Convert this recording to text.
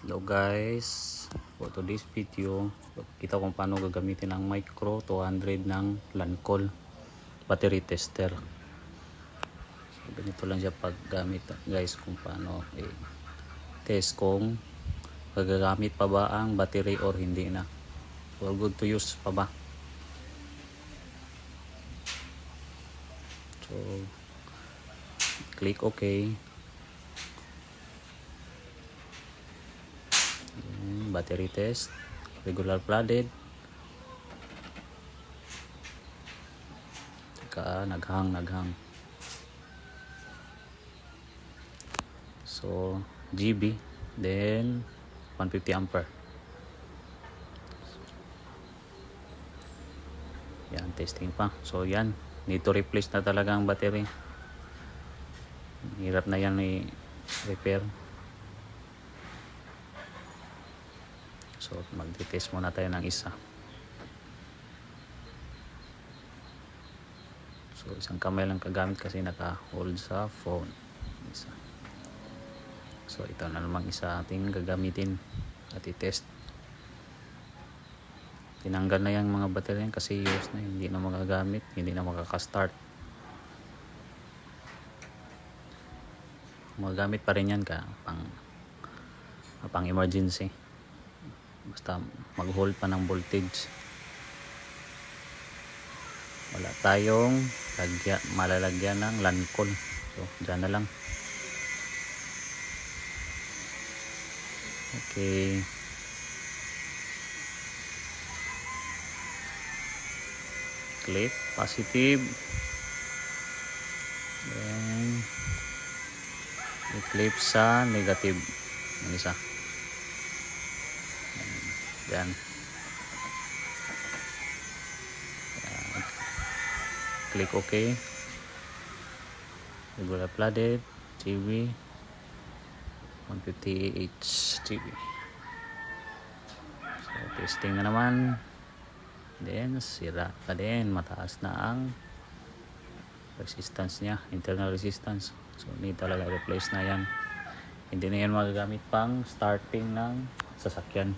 Hello guys, for today's video kita kung paano gagamitin ang Micro 200 ng Lancol battery tester. So, ganito lang siya paggamit guys, kung paano test kung gagamit pa ba ang battery or hindi na, or good to use pa ba. So click OK. Battery test, regular flooded. Naghang. So GB, then 150 ampere. Yan, testing pa. So yan, need to replace na talaga ang battery. Hirap na yan i-repair. So mag-test muna tayo ng isa. So isang kamay lang kagamit kasi naka-hold sa phone. Isa. So ito na namang isa ating gagamitin at i-test. Tinanggal na yung mga battery kasi use na, hindi na magagamit, hindi na makaka-start. Magagamit pa rin yan pang emergency. Basta mag-hold pa ng voltage. Wala tayong malalagyan ng Lancol. So dyan na lang. Okay. Click positive. Then i-clip sa negative. Yung isa. Yan. Click OK. Regular flooded. GB 150H GB. So testing na naman. Then sira pa din. Mataas na ang resistance niya. Internal resistance. So need talaga replace na yan. Hindi na yan magagamit pang starting ng sasakyan.